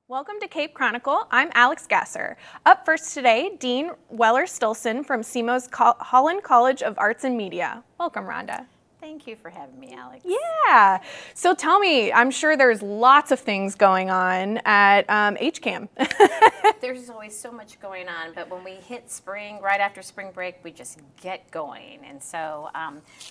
Welcome to Cape Chronicle. I'm Alix Gasser. Up first today, Dean Weller-Stilson from SEMO's Holland College of Arts and Media. Welcome, Rhonda. Thank you for having me, Alix. Yeah. So tell me, I'm sure there's lots of things going on at HCAM. There's always so much going on, but when we hit spring, right after spring break, we just get going. And so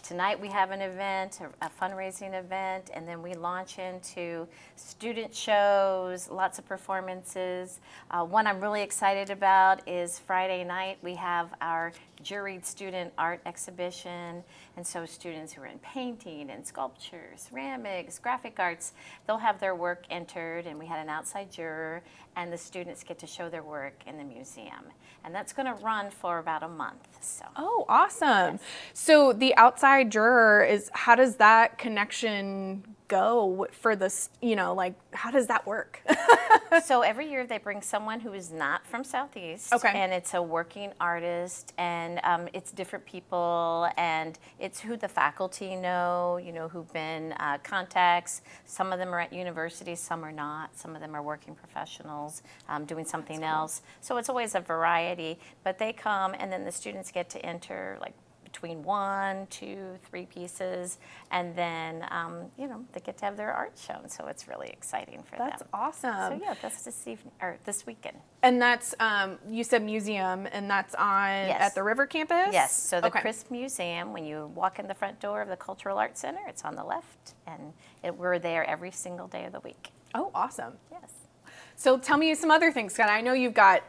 tonight we have an event, a fundraising event, and then we launch into student shows, lots of performances. One I'm really excited about is Friday night. We have our juried student art exhibition, and so students who are in painting and sculpture, ceramics, graphic arts, they'll have their work entered, and we had an outside juror, and the students get to show their work in the museum. And that's going to run for about a month. So. Oh, awesome. Yes. So the outside juror is, how does that connection go for this, how does that work? So every year they bring someone who is not from Southeast, Okay. And it's a working artist, and it's different people, and it's who the faculty know, who've been contacts. Some of them are at universities, some are not. Some of them are working professionals doing something else. So it's always a variety, but they come, and then the students get to enter between 1, 2, 3 pieces, and then they get to have their art shown. So it's really exciting for them. That's awesome. So yeah, that's this weekend. And that's you said museum, and that's on at the River campus? Yes. So the Okay. Crisp Museum, when you walk in the front door of the Cultural Arts Center, it's on the left, and we're there every single day of the week. Oh, awesome. Yes. So tell me some other things, Scott. I know you've got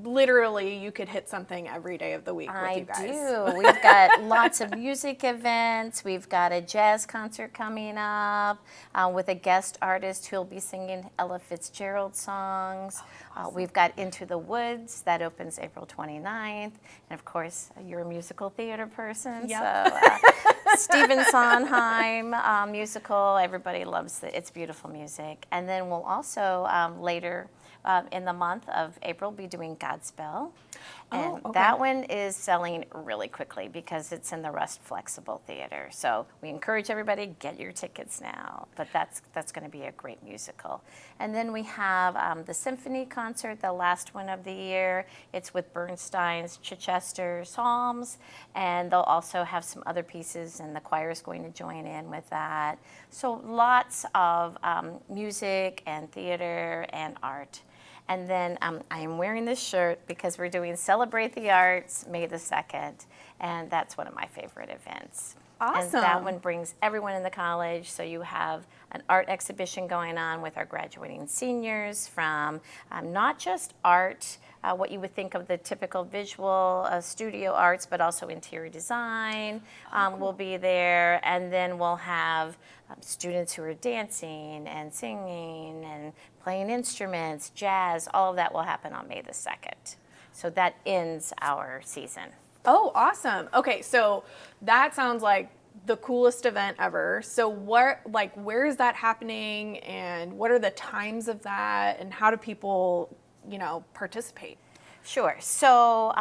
literally you could hit something every day of the week with you guys. I do. We've got lots of music events. We've got a jazz concert coming up with a guest artist who'll be singing Ella Fitzgerald songs. Awesome. We've got Into the Woods that opens April 29th. And of course, you're a musical theater person. Yep. So Stephen Sondheim musical. Everybody loves it. It's beautiful music. And then we'll also later in the month of April be doing Godspell. And that one is selling really quickly because it's in the Rust Flexible Theater. So we encourage everybody, get your tickets now. But that's going to be a great musical. And then we have the Symphony Concert, the last one of the year. It's with Bernstein's Chichester Psalms. And they'll also have some other pieces, and the choir is going to join in with that. So lots of music and theater and art. And then I am wearing this shirt because we're doing Celebrate the Arts May the 2nd, and that's one of my favorite events. Awesome. And that one brings everyone in the college, so you have an art exhibition going on with our graduating seniors from not just art, what you would think of the typical visual studio arts, but also interior design will be there. And then we'll have students who are dancing and singing and playing instruments, jazz, all of that will happen on May the 2nd. So that ends our season. Oh, awesome. Okay, so that sounds like the coolest event ever. So where is that happening, and what are the times of that, and how do people, participate? Sure. So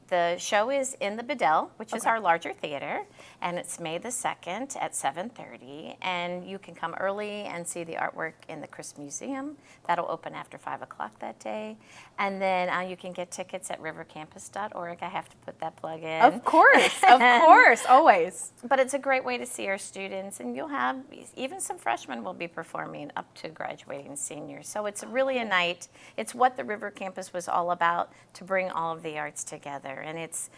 the show is in the Bedell, which is our larger theater, and it's May the 2nd at 7:30. And you can come early and see the artwork in the Crisp Museum. That'll open after 5 o'clock that day. And then you can get tickets at rivercampus.org. I have to put that plug in. Of course, always. But it's a great way to see our students, and you'll have even some freshmen will be performing up to graduating seniors. So it's really a night. It's what the River Campus was all about, to bring all of the arts together. And it's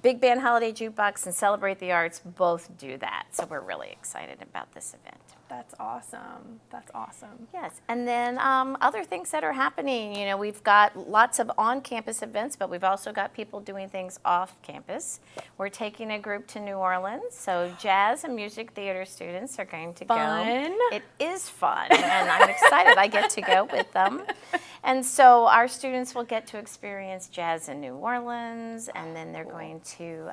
Big Band Holiday Jukebox and Celebrate the Arts both do that. So we're really excited about this event. That's awesome. That's awesome. Yes, and then other things that are happening. We've got lots of on-campus events, but we've also got people doing things off-campus. We're taking a group to New Orleans, so jazz and music theater students are going to Fun. go. It is fun, and I'm excited I get to go with them. And so our students will get to experience jazz in New Orleans, and then they're going to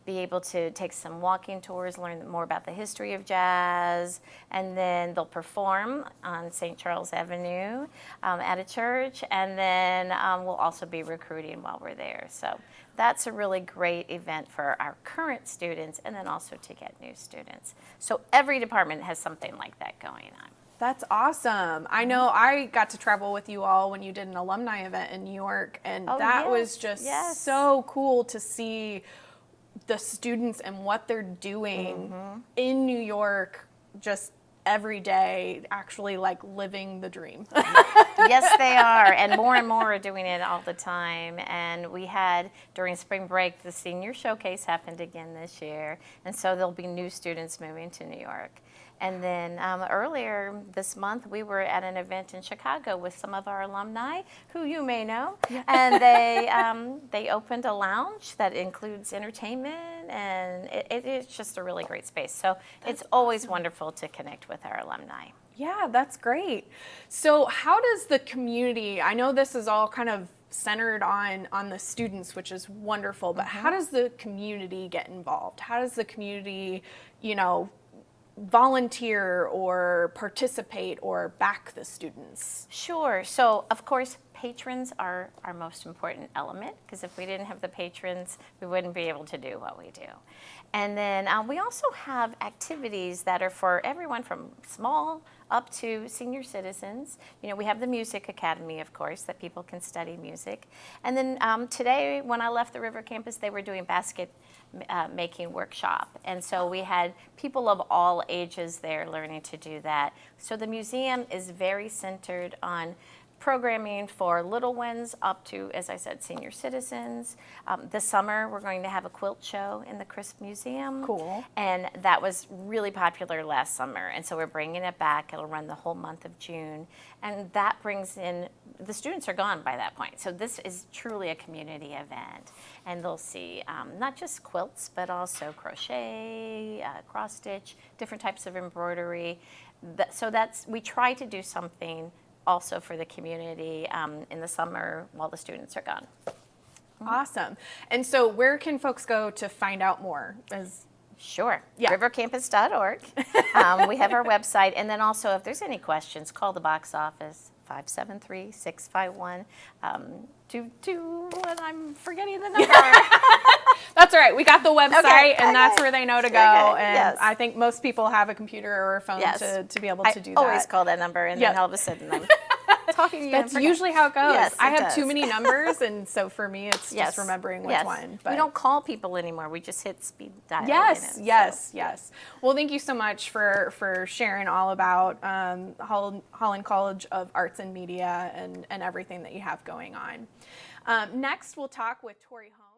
be able to take some walking tours, learn more about the history of jazz, and then they'll perform on St. Charles Avenue at a church, and then we'll also be recruiting while we're there. So that's a really great event for our current students, and then also to get new students. So every department has something like that going on. That's awesome. I know I got to travel with you all when you did an alumni event in New York, and that was just so cool to see the students and what they're doing in New York just every day, actually like living the dream. Yes, they are, and more are doing it all the time. And we had, during spring break, the senior showcase happened again this year, and so there'll be new students moving to New York. And then earlier this month, we were at an event in Chicago with some of our alumni, who you may know, and they opened a lounge that includes entertainment, and it's just a really great space. So it's always wonderful to connect with our alumni. Yeah, that's great. So how does the community, I know this is all kind of centered on the students, which is wonderful, but how does the community get involved? How does the community, volunteer or participate or back the students? Sure. So, of course, patrons are our most important element, because if we didn't have the patrons, we wouldn't be able to do what we do. And then we also have activities that are for everyone from small up to senior citizens. We have the Music Academy, of course, that people can study music. And then today, when I left the River campus, they were doing basket making workshop. And so we had people of all ages there learning to do that. So the museum is very centered on programming for little ones up to, as I said, senior citizens. This summer, we're going to have a quilt show in the Crisp Museum. Cool. And that was really popular last summer. And so we're bringing it back. It'll run the whole month of June. And that brings in, the students are gone by that point. So this is truly a community event. And they'll see not just quilts, but also crochet, cross stitch, different types of embroidery. We try to do something also for the community in the summer while the students are gone. Awesome. And so where can folks go to find out more? Sure. Yeah. rivercampus.org. We have our website. And then also, if there's any questions, call the box office, 573-651. And I'm forgetting the number. That's all right. We got the website, and that's where they know to go. Okay. And Yes. I think most people have a computer or a phone to be able to do that. I always call that number, and then all of a sudden I'm talking to you. That's usually how it goes. Yes, I it have too does. many numbers, and so for me, it's just remembering which one. But we don't call people anymore. We just hit speed dial. Yes. Well, thank you so much for sharing all about Holland College of Arts and Media and everything that you have going on. Next, we'll talk with Tori Holland.